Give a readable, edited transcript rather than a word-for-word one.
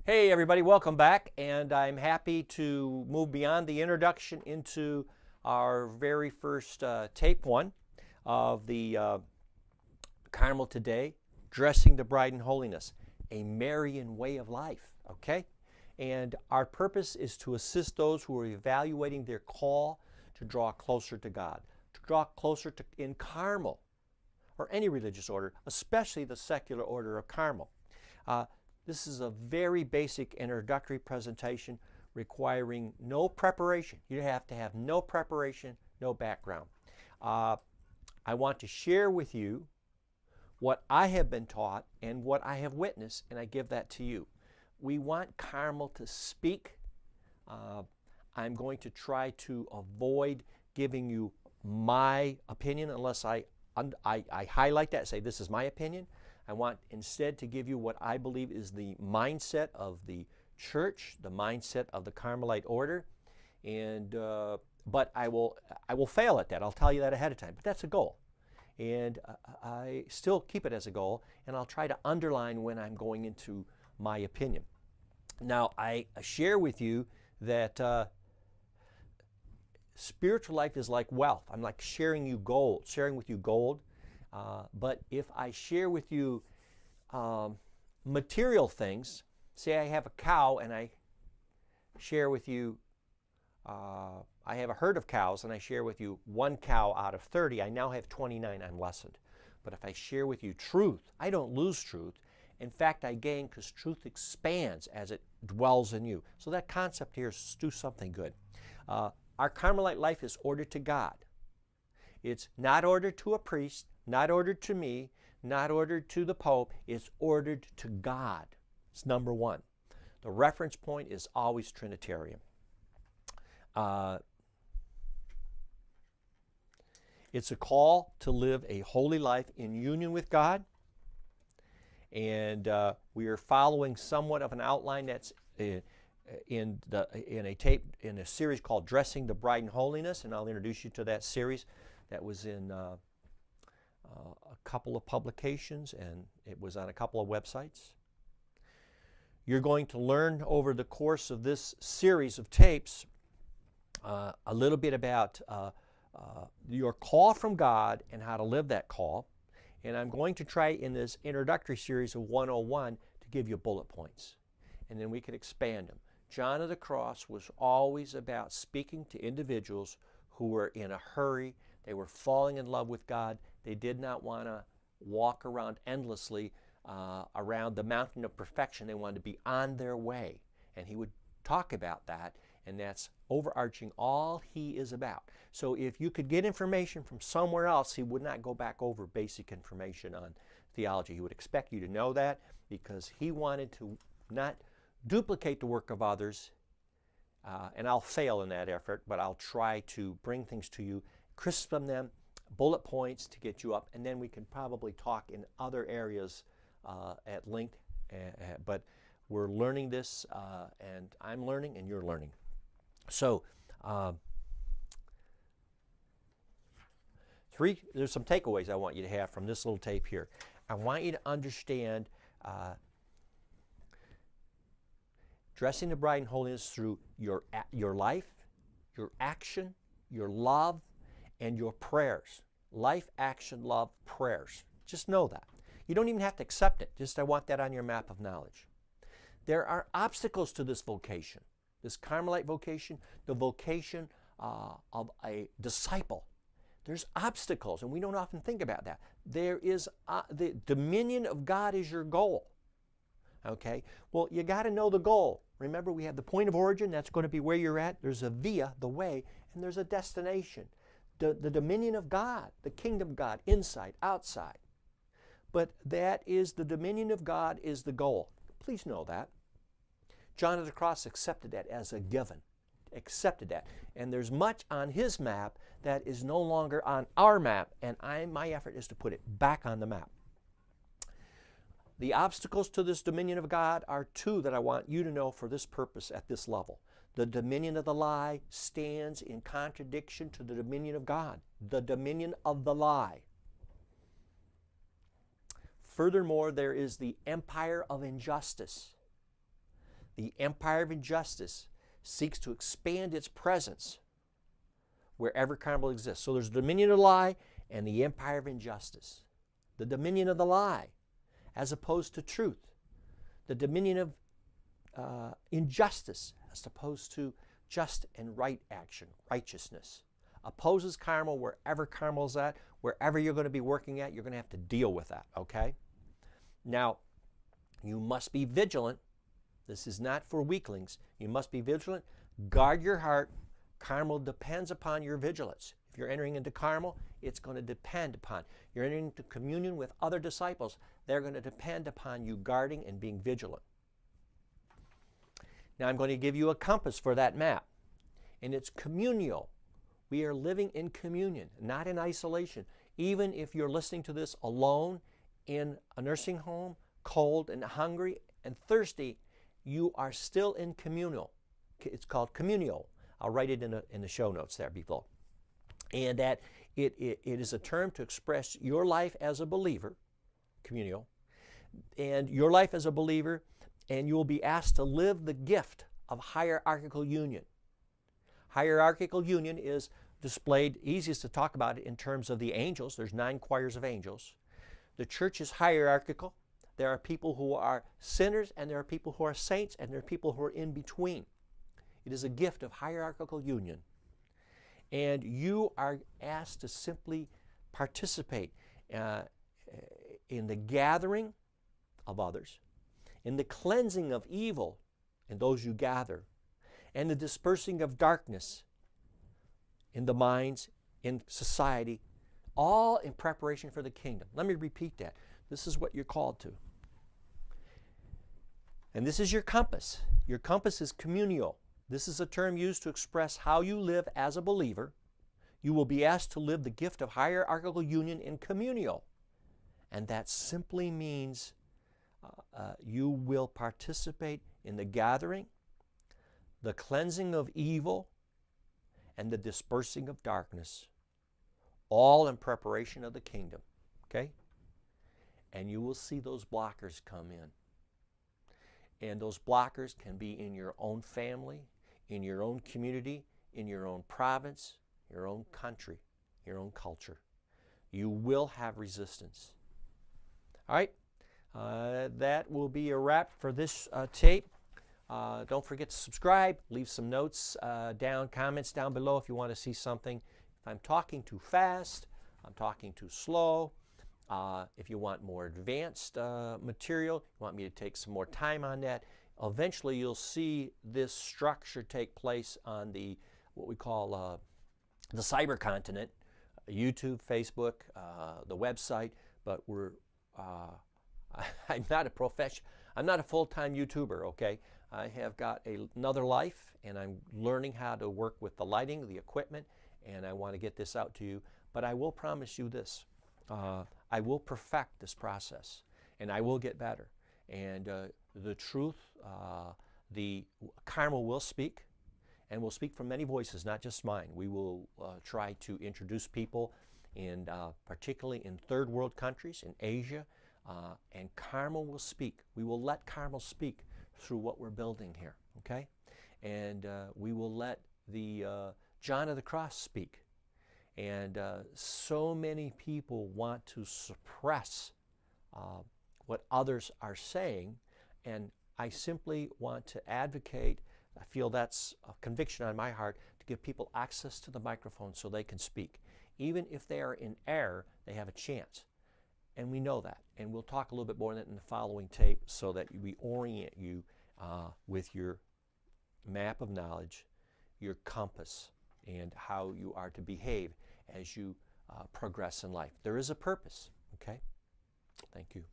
Hey everybody, welcome back, and I'm happy to move beyond the introduction into our very first tape one of the Carmel today, Dressing the Bride in Holiness, a Marian way of life, okay? And our purpose is to assist those who are evaluating their call to draw closer to God, to draw closer to in Carmel, or any religious order, especially the secular order of Carmel. This is a very basic introductory presentation requiring no preparation. You have to have no preparation, no background. I want to share with you what I have been taught and what I have witnessed, and I give that to you. We want Carmel to speak. I'm going to try to avoid giving you my opinion unless I highlight that and say this is my opinion. I want instead to give you what I believe is the mindset of the church, the mindset of the Carmelite order, and but I will fail at that. I'll tell you that ahead of time. But that's a goal, and I still keep it as a goal, and I'll try to underline when I'm going into my opinion. Now I share with you that spiritual life is like wealth. I'm like sharing with you gold. But if I share with you material things, say I have a cow and I share with you, I have a herd of cows and I share with you one cow out of 30, I now have 29, I'm lessened. But if I share with you truth, I don't lose truth. In fact, I gain because truth expands as it dwells in you. So that concept here is do something good. Our Carmelite life is ordered to God. It's not ordered to a priest, not ordered to me, not ordered to the Pope. It's ordered to God. It's number one. The reference point is always Trinitarian. It's a call to live a holy life in union with God. And we are following somewhat of an outline that's in a series called Dressing the Bride in Holiness, and I'll introduce you to that series. That was in a couple of publications, and it was on a couple of websites. You're going to learn over the course of this series of tapes a little bit about your call from God and how to live that call. And I'm going to try in this introductory series of 101 to give you bullet points, and then we can expand them. John of the Cross was always about speaking to individuals who were in a hurry. They were falling in love with God. They did not want to walk around endlessly around the mountain of perfection. They wanted to be on their way. And he would talk about that, and that's overarching all he is about. So if you could get information from somewhere else, he would not go back over basic information on theology. He would expect you to know that because he wanted to not duplicate the work of others. And I'll fail in that effort, but I'll try to bring things to you, crispen them, bullet points to get you up, and then we can probably talk in other areas at length. But we're learning this, and I'm learning, and you're learning. So there's some takeaways I want you to have from this little tape here. I want you to understand dressing the bride in holiness through your life, your action, your love, and your prayers. Life, action, love, prayers. Just know that. You don't even have to accept it. Just I want that on your map of knowledge. There are obstacles to this vocation, this Carmelite vocation, the vocation of a disciple. There's obstacles, and we don't often think about that. There is the dominion of God is your goal. Okay? Well, you got to know the goal. Remember, we have the point of origin. That's going to be where you're at. There's a via, the way, and there's a destination. The dominion of God, the kingdom of God, inside, outside. But that is the dominion of God is the goal. Please know that. John of the Cross accepted that as a given. Accepted that. And there's much on his map that is no longer on our map, and my effort is to put it back on the map. The obstacles to this dominion of God are two that I want you to know for this purpose at this level. The dominion of the lie stands in contradiction to the dominion of God. The dominion of the lie. Furthermore, there is the empire of injustice. the empire of injustice seeks to expand its presence wherever Carmel exists. So there's the dominion of the lie and the empire of injustice. The dominion of the lie as opposed to truth. The dominion of injustice as opposed to just and right action, righteousness. Opposes Carmel wherever Carmel's at, wherever you're going to be working at, you're going to have to deal with that, okay? Now, you must be vigilant. This is not for weaklings. You must be vigilant. Guard your heart. Carmel depends upon your vigilance. If you're entering into Carmel, it's going to depend upon. You're entering into communion with other disciples. They're going to depend upon you guarding and being vigilant. Now I'm going to give you a compass for that map. And it's communal. We are living in communion, not in isolation. Even if you're listening to this alone in a nursing home, cold and hungry and thirsty, you are still in communal. It's called communal. I'll write it in the show notes there below. And that it is a term to express your life as a believer, communal, and your life as a believer, and you will be asked to live the gift of hierarchical union. Hierarchical union is displayed, easiest to talk about it in terms of the angels. There's 9 choirs of angels. The church is hierarchical. There are people who are sinners, and there are people who are saints, and there are people who are in between. It is a gift of hierarchical union. And you are asked to simply participate in the gathering of others, in the cleansing of evil in those you gather, and the dispersing of darkness in the minds, in society, all in preparation for the kingdom. Let me repeat that. This is what you're called to. And this is your compass. Your compass is communal. This is a term used to express how you live as a believer. You will be asked to live the gift of hierarchical union in communal. And that simply means you will participate in the gathering, the cleansing of evil, and the dispersing of darkness, all in preparation of the kingdom. Okay? And you will see those blockers come in. And those blockers can be in your own family, in your own community, in your own province, your own country, your own culture. You will have resistance. All right? That will be a wrap for this tape. Don't forget to subscribe. Leave some notes comments down below if you want to see something. If I'm talking too fast, I'm talking too slow. If you want more advanced material, you want me to take some more time on that, eventually you'll see this structure take place on what we call the cyber continent, YouTube, Facebook, the website, but I'm not a full-time YouTuber, okay? I have got another life, and I'm learning how to work with the lighting, the equipment, and I want to get this out to you. But I will promise you this. I will perfect this process, and I will get better. And the truth, the Carmel will speak, and will speak from many voices, not just mine. We will try to introduce people, particularly in third world countries, in Asia, and Carmel will speak. We will let Carmel speak through what we're building here, okay? And we will let the John of the Cross speak. And so many people want to suppress what others are saying, and I simply want to advocate, I feel that's a conviction on my heart, to give people access to the microphone so they can speak. Even if they are in error, they have a chance. And we know that. And we'll talk a little bit more on that in the following tape so that we orient you with your map of knowledge, your compass, and how you are to behave as you progress in life. There is a purpose, okay? Thank you.